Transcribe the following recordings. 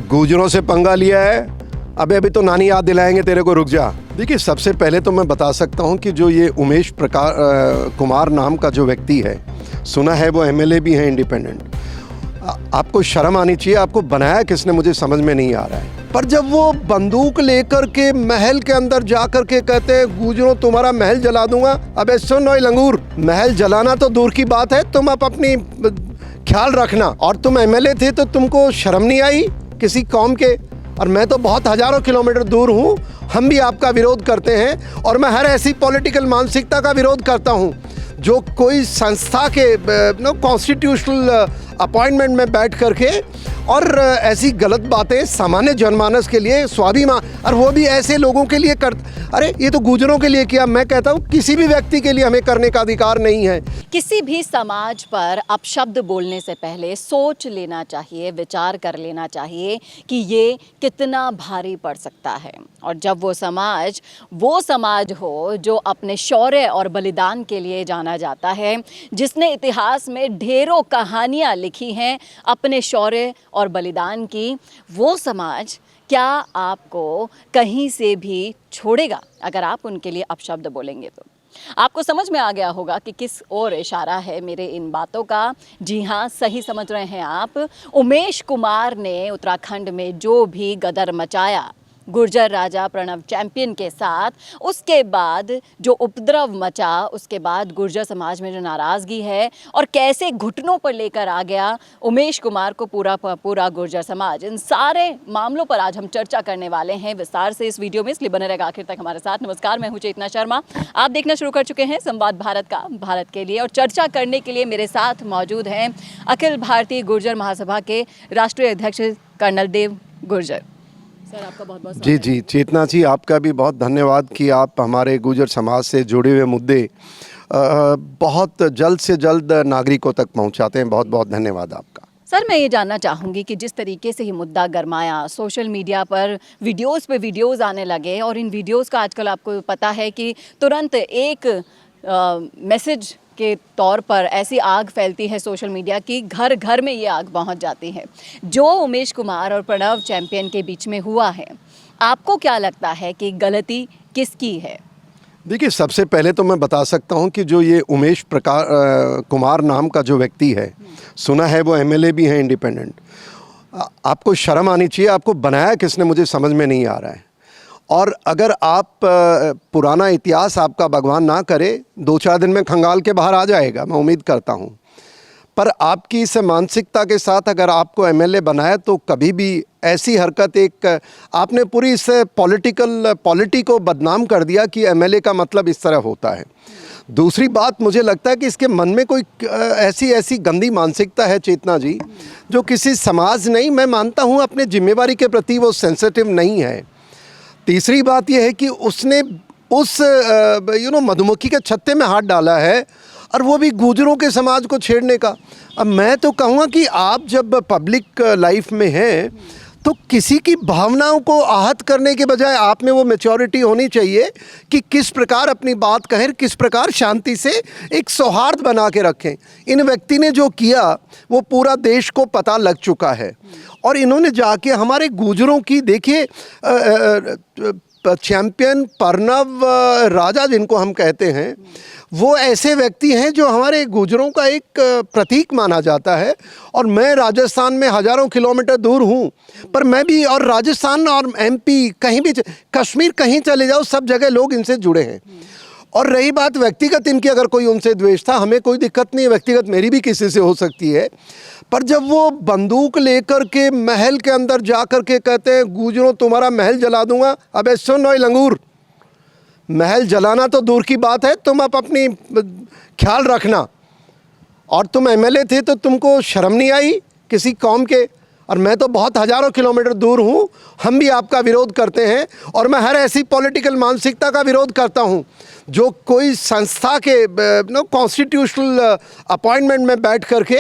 गूजरों से पंगा लिया है, अबे अभी तो नानी याद दिलाएंगे तेरे को, रुक जा। देखिए, सबसे पहले तो मैं बता सकता हूं कि जो ये उमेश कुमार नाम का जो व्यक्ति है, सुना है वो एमएलए भी है इंडिपेंडेंट। आपको शर्म आनी चाहिए, आपको बनाया किसने मुझे समझ में नहीं आ रहा है। पर जब वो बंदूक लेकर के महल के अंदर जा कर के कहते हैं गूजरों तुम्हारा महल जला दूंगा, अबे सुन ओए लंगूर, महल जलाना तो दूर की बात है, तुम अब अपनी ख्याल रखना। और तुम एमएलए थे तो तुमको शर्म नहीं आई किसी कौम के? और मैं तो बहुत हज़ारों किलोमीटर दूर हूँ, हम भी आपका विरोध करते हैं। और मैं हर ऐसी पॉलिटिकल मानसिकता का विरोध करता हूँ जो कोई संस्था के कॉन्स्टिट्यूशनल अपॉइंटमेंट में बैठ करके और ऐसी गलत बातें सामान्य जनमानस के लिए स्वाभिमान, और वो भी ऐसे लोगों के लिए अरे ये तो गुजरों के लिए किया। मैं कहता हूँ किसी भी व्यक्ति के लिए हमें करने का अधिकार नहीं है। किसी भी समाज पर अपशब्द बोलने से पहले सोच लेना चाहिए, विचार कर लेना चाहिए कि ये कितना भारी पड़ सकता है। और जब वो समाज हो जो अपने शौर्य और बलिदान के लिए जाना जाता है, जिसने इतिहास में ढेरों कहानियाँ लिखी हैं अपने शौर्य और बलिदान की, वो समाज क्या आपको कहीं से भी छोड़ेगा अगर आप उनके लिए अपशब्द बोलेंगे? तो आपको समझ में आ गया होगा कि किस ओर इशारा है मेरे इन बातों का। जी हाँ, सही समझ रहे हैं आप। उमेश कुमार ने उत्तराखंड में जो भी गदर मचाया गुर्जर राजा प्रणव चैंपियन के साथ, उसके बाद जो उपद्रव मचा, उसके बाद गुर्जर समाज में जो नाराज़गी है और कैसे घुटनों पर लेकर आ गया उमेश कुमार को पूरा गुर्जर समाज, इन सारे मामलों पर आज हम चर्चा करने वाले हैं विस्तार से इस वीडियो में, इसलिए बने रहेगा आखिर तक हमारे साथ। नमस्कार, मैं हूं चेतना शर्मा। आप देखना शुरू कर चुके हैं संवाद भारत का, भारत के लिए। और चर्चा करने के लिए मेरे साथ मौजूद हैं अखिल भारतीय गुर्जर महासभा के राष्ट्रीय अध्यक्ष कर्नल देव गुर्जर। सर, आपका बहुत बहुत जी चेतना जी, आपका भी बहुत धन्यवाद कि आप हमारे गुर्जर समाज से जुड़े हुए मुद्दे बहुत जल्द से जल्द नागरिकों तक पहुंचाते हैं। बहुत बहुत धन्यवाद आपका। सर, मैं ये जानना चाहूँगी कि जिस तरीके से ये मुद्दा गरमाया, सोशल मीडिया पर वीडियोस पे वीडियोस आने लगे, और इन वीडियोस का आजकल आपको पता है कि तुरंत एक मैसेज के तौर पर ऐसी आग फैलती है सोशल मीडिया की, घर घर में ये आग पहुंच जाती है। जो उमेश कुमार और प्रणव चैंपियन के बीच में हुआ है, आपको क्या लगता है कि गलती किसकी है? देखिए, सबसे पहले तो मैं बता सकता हूं कि जो ये उमेश कुमार नाम का जो व्यक्ति है, सुना है वो एमएलए भी है इंडिपेंडेंट। आपको शर्म आनी चाहिए, आपको बनाया किसने मुझे समझ में नहीं आ रहा है। और अगर आप पुराना इतिहास आपका भगवान ना करे, 2-4 दिन में खंगाल के बाहर आ जाएगा, मैं उम्मीद करता हूँ। पर आपकी इस मानसिकता के साथ अगर आपको एमएलए बनाया तो कभी भी ऐसी हरकत, एक आपने पूरी इस पॉलिटी को बदनाम कर दिया कि एमएलए का मतलब इस तरह होता है। दूसरी बात, मुझे लगता है कि इसके मन में कोई ऐसी गंदी मानसिकता है चेतना जी, जो किसी समाज नहीं, मैं मानता हूँ अपने जिम्मेवारी के प्रति वो सेंसिटिव नहीं है। तीसरी बात यह है कि उसने उस मधुमक्खी के छत्ते में हाथ डाला है, और वो भी गुजरों के समाज को छेड़ने का। अब मैं तो कहूँगा कि आप जब पब्लिक लाइफ में हैं तो किसी की भावनाओं को आहत करने के बजाय आप में वो मैच्योरिटी होनी चाहिए कि किस प्रकार अपनी बात कहें, किस प्रकार शांति से एक सौहार्द बना के रखें। इन व्यक्ति ने जो किया वो पूरा देश को पता लग चुका है, और इन्होंने जाके हमारे गुजरों की, देखिए चैंपियन प्रणव राजा जिनको हम कहते हैं, वो ऐसे व्यक्ति हैं जो हमारे गुजरों का एक प्रतीक माना जाता है। और मैं राजस्थान में हज़ारों किलोमीटर दूर हूँ, पर मैं भी, और राजस्थान और एमपी, कहीं भी, कश्मीर, कहीं चले जाओ, सब जगह लोग इनसे जुड़े हैं। और रही बात व्यक्तिगत इनकी, अगर कोई उनसे द्वेष था, हमें कोई दिक्कत नहीं है, व्यक्तिगत मेरी भी किसी से हो सकती है। पर जब वो बंदूक लेकर के महल के अंदर जा कर के कहते हैं गूजरों तुम्हारा महल जला दूंगा, अबे सुन ओए लंगूर, महल जलाना तो दूर की बात है, तुम अब अपनी ख्याल रखना। और तुम एमएलए थे तो तुमको शर्म नहीं आई किसी कौम के? और मैं तो बहुत हज़ारों किलोमीटर दूर हूँ, हम भी आपका विरोध करते हैं। और मैं हर ऐसी पॉलिटिकल मानसिकता का विरोध करता हूँ जो कोई संस्था के कॉन्स्टिट्यूशनल अपॉइंटमेंट में बैठ करके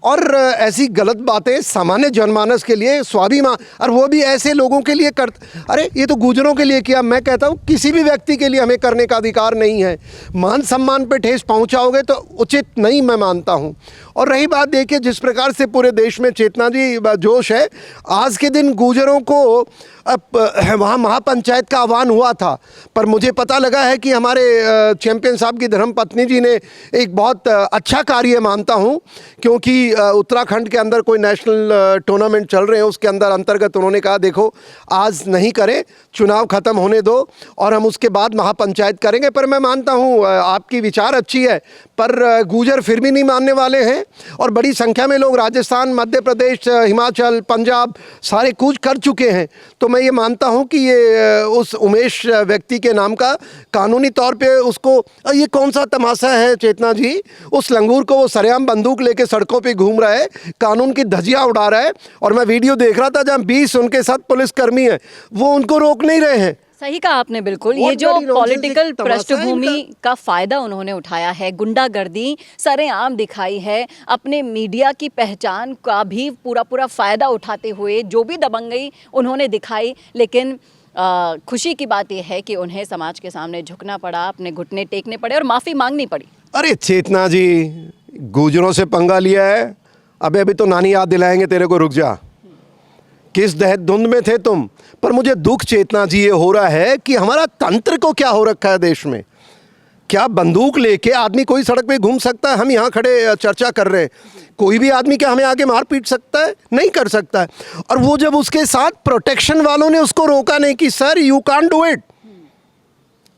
और ऐसी गलत बातें सामान्य जनमानस के लिए स्वाभिमान, और वो भी ऐसे लोगों के लिए अरे ये तो गुजरों के लिए किया। मैं कहता हूँ किसी भी व्यक्ति के लिए हमें करने का अधिकार नहीं है। मान सम्मान पे ठेस पहुँचाओगे तो उचित नहीं, मैं मानता हूँ। और रही बात, देखिए जिस प्रकार से पूरे देश में चेतना जी जोश है, आज के दिन गुजरों को वहाँ महापंचायत का आह्वान हुआ था, पर मुझे पता लगा है कि हमारे चैंपियन साहब की धर्मपत्नी जी ने एक बहुत अच्छा कार्य मानता हूँ, क्योंकि उत्तराखंड के अंदर कोई नेशनल टूर्नामेंट चल रहे हैं, उसके अंदर अंतर्गत उन्होंने कहा देखो आज नहीं करें, चुनाव ख़त्म होने दो और हम उसके बाद महापंचायत करेंगे। पर मैं मानता हूँ आपकी विचार अच्छी है, पर गुजर फिर भी नहीं मानने वाले हैं और बड़ी संख्या में लोग राजस्थान, मध्य प्रदेश, हिमाचल, पंजाब सारे कूच कर चुके हैं। तो मैं ये मानता हूँ कि ये उस उमेश व्यक्ति के नाम का कानूनी तौर पे उसको, ये कौन सा तमाशा है चेतना जी, उस लंगूर को वो सरेआम बंदूक लेके सड़कों पे घूम रहा है, कानून की धज्जियाँ उड़ा रहा है। और मैं वीडियो देख रहा था जहाँ 20 उनके साथ पुलिसकर्मी हैं, वो उनको रोक नहीं रहे हैं। सही कहा आपने बिल्कुल। ये जो पॉलिटिकल पृष्ठभूमि का फायदा उन्होंने उठाया है, गुंडागर्दी सरेआम दिखाई है, अपने मीडिया की पहचान का भी पूरा फायदा उठाते हुए जो भी दबंगई उन्होंने दिखाई। लेकिन खुशी की बात यह है कि उन्हें समाज के सामने झुकना पड़ा, अपने घुटने टेकने पड़े और माफ़ी मांगनी पड़ी। अरे चेतना जी, गुजरों से पंगा लिया है, अभी तो नानी याद दिलाएंगे तेरे को, रुक जा, किस दहत धुंध में थे तुम। पर मुझे दुख चेतना जी ये हो रहा है कि हमारा तंत्र को क्या हो रखा है देश में। क्या बंदूक लेके आदमी कोई सड़क पे घूम सकता है? हम यहाँ खड़े चर्चा कर रहे हैं, कोई भी आदमी क्या हमें आगे मार पीट सकता है? नहीं कर सकता है। और वो जब उसके साथ प्रोटेक्शन वालों ने उसको रोका नहीं कि sir you can't do it,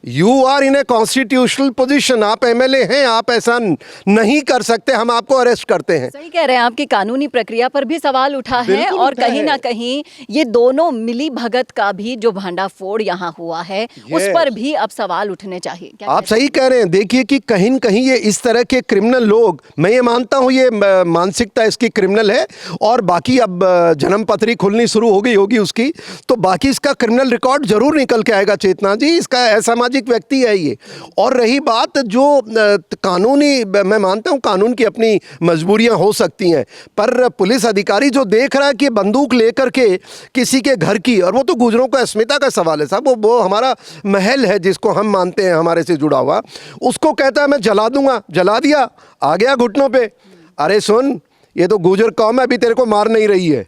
you are in a constitutional position, आप एमएलए हैं, आप ऐसा नहीं कर सकते, हम आपको अरेस्ट करते हैं। सही कह रहे हैं, आपकी कानूनी प्रक्रिया पर भी सवाल उठा है और कहीं ना कहीं ये दोनों मिली भगत का भी जो भांडाफोड़ यहाँ हुआ है उस पर भी अब सवाल उठने चाहिए। क्या आप सही कह रहे हैं। देखिए कि कहीं न कहीं ये इस तरह के क्रिमिनल लोग, मैं ये मानता हूँ ये मानसिकता इसकी क्रिमिनल है, और बाकी अब जन्म पत्री खुलनी शुरू हो गई होगी उसकी, तो बाकी इसका क्रिमिनल रिकॉर्ड जरूर निकल के आएगा चेतना जी। इसका असामाजिक व्यक्ति है ये। और रही बात जो कानूनी, मैं मानता हूं कानून की अपनी मजबूरियां हो सकती हैं, पर पुलिस अधिकारी जो देख रहा है कि बंदूक लेकर के किसी के घर की, और वो तो गुजरों को अस्मिता का सवाल है साहब, वो हमारा महल है जिसको हम मानते हैं हमारे से जुड़ा हुआ, उसको कहता है मैं जला दूंगा, जला दिया, आ गया घुटनों पे। अरे सुन, ये तो गुजर कौम है, अभी तेरे को मार नहीं रही है,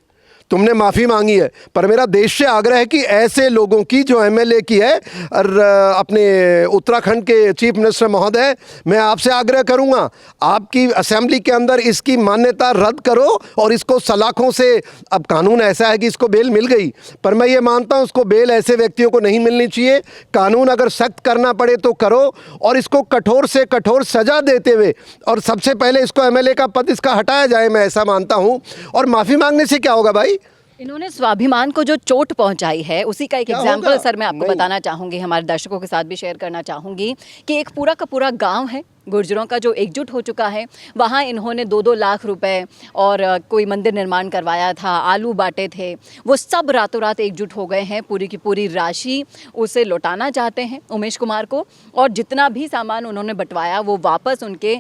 तुमने माफ़ी मांगी है। पर मेरा देश से आग्रह है कि ऐसे लोगों की जो एमएलए की है, और अपने उत्तराखंड के चीफ मिनिस्टर महोदय, मैं आपसे आग्रह करूंगा आपकी असेंबली के अंदर इसकी मान्यता रद्द करो और इसको सलाखों से, अब कानून ऐसा है कि इसको बेल मिल गई, पर मैं ये मानता हूँ उसको बेल ऐसे व्यक्तियों को नहीं मिलनी चाहिए। कानून अगर सख्त करना पड़े तो करो, और इसको कठोर से कठोर सजा देते हुए, और सबसे पहले इसको एमएलए का पद इसका हटाया जाए, मैं ऐसा मानता हूँ। और माफ़ी मांगने से क्या होगा भाई? इन्होंने स्वाभिमान को जो चोट पहुंचाई है उसी का एक एग्जाम्पल सर मैं आपको बताना चाहूँगी, हमारे दर्शकों के साथ भी शेयर करना चाहूँगी कि एक पूरा का पूरा गांव है गुर्जरों का जो एकजुट हो चुका है। वहाँ इन्होंने 2-2 लाख रुपए और कोई मंदिर निर्माण करवाया था, आलू बांटे थे, वो सब रातों रात एकजुट हो गए हैं, पूरी की पूरी राशि उसे लौटाना चाहते हैं उमेश कुमार को, और जितना भी सामान उन्होंने बंटवाया वो वापस उनके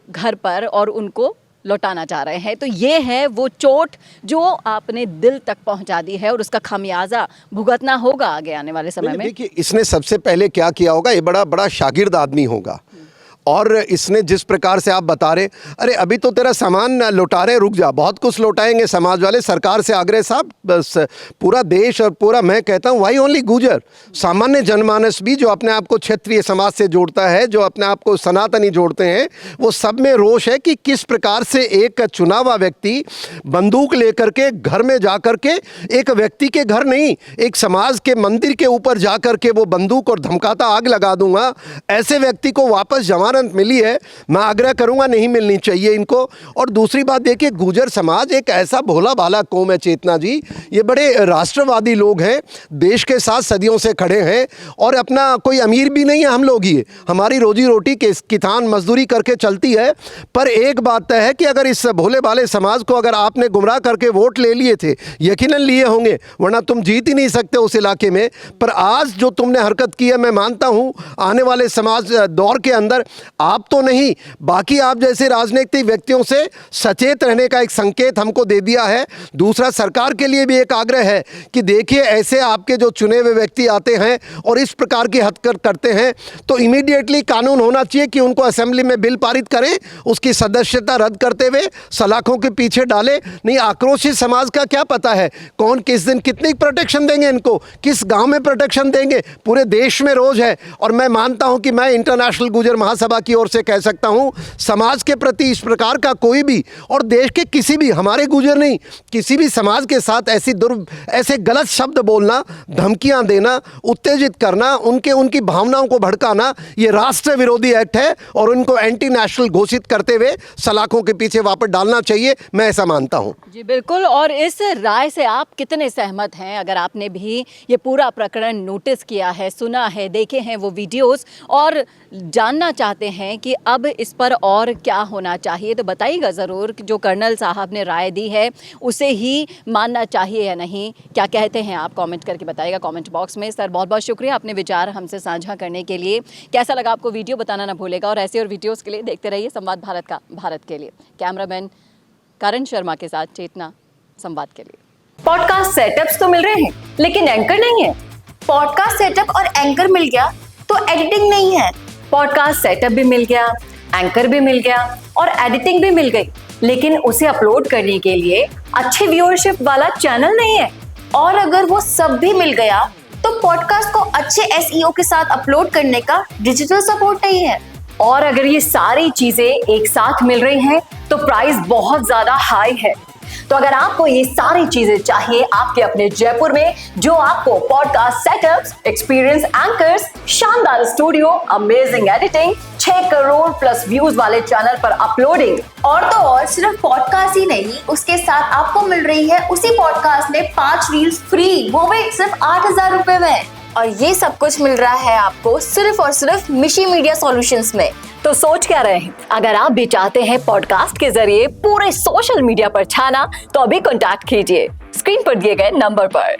घर पर और उनको लौटाना चाह रहे हैं। तो ये है वो चोट जो आपने दिल तक पहुंचा दी है और उसका खामियाजा भुगतना होगा आगे आने वाले समय में। देखिए इसने सबसे पहले क्या किया होगा, ये बड़ा शागिर्द आदमी होगा, और इसने जिस प्रकार से आप बता रहे, अरे अभी तो तेरा सामान लौटा रहे, रुक जा, बहुत कुछ लौटाएंगे समाज वाले। सरकार से आग्रह साहब, बस पूरा देश और पूरा, मैं कहता हूँ वाई ओनली गुजर, सामान्य जनमानस भी जो अपने आप को क्षेत्रीय समाज से जोड़ता है, जो अपने आप को सनातनी जोड़ते हैं, वो सब में रोष है कि किस प्रकार से एक चुनावा व्यक्ति बंदूक लेकर के घर में जा कर के, एक व्यक्ति के घर नहीं, एक समाज के मंदिर के ऊपर जा कर के वो बंदूक और धमकाता आग लगा दूंगा, ऐसे व्यक्ति को वापस जमानत क्लियरेंस मिली है, मैं आग्रह करूंगा नहीं मिलनी चाहिए इनको। और दूसरी बात देखिए, गुर्जर समाज एक ऐसा भोला भाला कौम है चेतना जी, ये बड़े राष्ट्रवादी लोग हैं, देश के साथ सदियों से खड़े हैं और अपना कोई अमीर भी नहीं है, हम लोग ही, हमारी रोजी रोटी के किसान मजदूरी करके चलती है। पर एक बात तय है कि अगर इस भोले भाले समाज को अगर आपने गुमराह करके वोट ले लिए थे, यकीनन लिए होंगे, वरना तुम जीत ही नहीं सकते उस इलाके में। पर आज जो तुमने हरकत की है, मैं मानता हूं आने वाले समाज दौर के अंदर आप तो नहीं, बाकी आप जैसे राजनीतिक व्यक्तियों से सचेत रहने का एक संकेत हमको दे दिया है। दूसरा, सरकार के लिए भी एक आग्रह है कि देखिए, ऐसे आपके जो चुने हुए व्यक्ति आते हैं और इस प्रकार की हरकत करते हैं तो इमीडिएटली कानून होना चाहिए कि उनको असेंबली में बिल पारित करें, उसकी सदस्यता रद्द करते हुए सलाखों के पीछे डाले। नहीं, आक्रोशित समाज का क्या पता है कौन किस दिन कितनी प्रोटेक्शन देंगे, इनको किस गांव में प्रोटेक्शन देंगे, पूरे देश में रोज है। और मैं मानता हूं कि मैं इंटरनेशनल गुर्जर महासभा की ओर से कह सकता हूं, समाज के प्रति इस प्रकार का कोई भी, और देश के किसी भी, हमारे गुर्जर नहीं, किसी भी समाज के साथ ऐसे गलत शब्द बोलना, धमकियां देना, उत्तेजित करना, उनकी भावनाओं को भड़काना, ये राष्ट्र विरोधी एक्ट है और उनको एंटी नेशनल घोषित करते हुए सलाखों के पीछे वापस डालना चाहिए, मैं ऐसा मानता हूं। जी बिल्कुल। और इस राय से आप कितने सहमत हैं? अगर आपने भी ये पूरा प्रकरण नोटिस किया है, सुना है, देखे हैं वो वीडियोस और जानना चाहते हैं कि अब इस पर और क्या होना चाहिए, तो बताइएगा ज़रूर कि जो कर्नल साहब ने राय दी है उसे ही मानना चाहिए या नहीं। क्या कहते हैं आप, कमेंट करके बताइएगा कमेंट बॉक्स में। सर, बहुत बहुत शुक्रिया अपने विचार हमसे साझा करने के लिए। कैसा लगा आपको वीडियो, बताना ना भूलेगा। और ऐसे और वीडियोज़ के लिए देखते रहिए संवाद भारत का, भारत के लिए। कैमरामैन करण शर्मा के साथ चेतना, संवाद के लिए। पॉडकास्ट सेटअप्स तो मिल रहे हैं लेकिन एंकर नहीं है। पॉडकास्ट सेटअप और एंकर मिल गया तो एडिटिंग नहीं है। पॉडकास्ट सेटअप भी मिल गया, एंकर भी मिल गया और एडिटिंग भी मिल गई, लेकिन उसे अपलोड करने के लिए अच्छे व्यूअरशिप वाला चैनल नहीं है। और अगर वो सब भी मिल गया तो पॉडकास्ट को अच्छे एसईओ के साथ अपलोड करने का डिजिटल सपोर्ट नहीं है। और अगर ये सारी चीजें एक साथ मिल रही हैं तो प्राइस बहुत ज्यादा हाई है। तो अगर आपको ये सारी चीजें चाहिए आपके अपने जयपुर में, जो आपको पॉडकास्ट सेटअप्स, एक्सपीरियंस एंकर्स, शानदार studio, amazing editing, 6 crore plus views वाले चैनल पर अपलोडिंग, और तो और सिर्फ पॉडकास्ट ही नहीं, उसके साथ आपको मिल रही है उसी पॉडकास्ट में 5 रील्स फ्री, वो भी सिर्फ 8,000 रुपए में। और ये सब कुछ मिल रहा है आपको सिर्फ और सिर्फ मिशी मीडिया सॉल्यूशंस में। तो सोच क्या रहे हैं? अगर आप भी चाहते हैं पॉडकास्ट के जरिए पूरे सोशल मीडिया पर छाना, तो अभी कॉन्टैक्ट कीजिए स्क्रीन पर दिए गए नंबर पर।